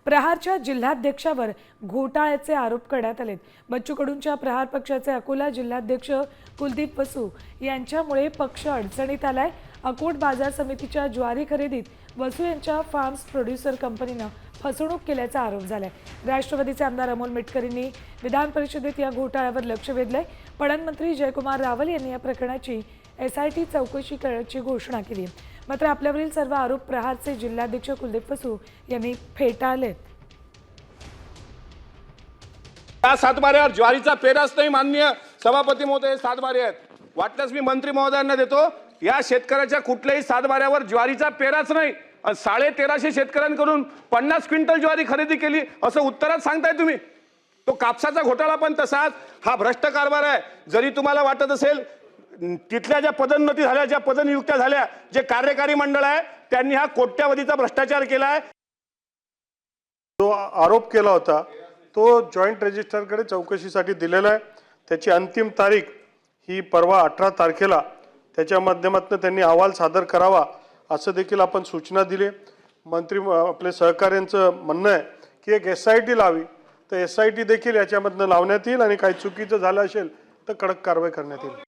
प्रहारच्या जिल्हाध्यक्षावर घोटाळ्याचे आरोप करण्यात आलेत। बच्चू कडूंच्या प्रहार पक्षाचे अकोला जिल्हाध्यक्ष कुलदीप वसू यांच्यामुळे पक्ष अडचणीत आलाय। अकोट बाजार समितीच्या ज्वारी खरेदीत वसू यांच्या फार्म्स प्रोड्युसर कंपनीने फसवणूक केल्याचा आरोप झालाय। राष्ट्रवादीचे आमदार अमोल मिटकरींनी विधान परिषदेत या घोटाळ्यावर लक्ष वेधलंय। पणनमंत्री जयकुमार रावल यांनी या प्रकरणाची SIT चौकशी करण्याची घोषणा केली। मात्र आपल्यावरील सर्व आरोप प्रहारचे जिल्हाध्यक्ष कुलदीप वसू यांनी फेटाळलेत। या सातबाऱ्यावर ज्वारीचा पेराच नाही माननीय सभापती महोदय, सातबारे आहेत। वाटल्यास मी मंत्री महोदयांना देतो, या शेतकऱ्याच्या कुठल्याही सातबाऱ्यावर ज्वारीचा पेराच नाही। 1350 शेतकऱ्यांकडून 50 क्विंटल ज्वारी खरेदी केली असं उत्तरात सांगताय तुम्ही। तो कापसाचा घोटाळा पण तसाच, हा भ्रष्ट कारभार आहे। जरी तुम्हाला वाटत असेल तिथल्या ज्या पदोन्नती झाल्या, ज्या पदनियुक्त्या झाल्या, जे कार्यकारी मंडळ आहे त्यांनी हा कोट्यावधीचा भ्रष्टाचार केलाय। जो आरोप केला होता तो जॉईंट रजिस्टरकडे चौकशीसाठी दिलेला आहे। त्याची अंतिम तारीख ही परवा 18 तारखेला त्याच्या माध्यमातून त्यांनी अहवाल सादर करावा असं देखील आपण सूचना दिली। मंत्री आपले सहकार्यांचं म्हणणं आहे की एक SIT लावी, तर SIT देखील याच्यामधनं लावण्यात येईल आणि काही चुकीचं झालं असेल तर कडक कारवाई करण्यात येईल।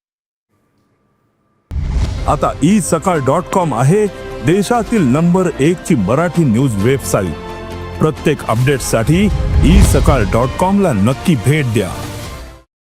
आता isakal.com आहे देशातील नंबर 1 ची मराठी न्यूज वेबसाईट। प्रत्येक अपडेटसाठी isakal.com ला नक्की भेट द्या।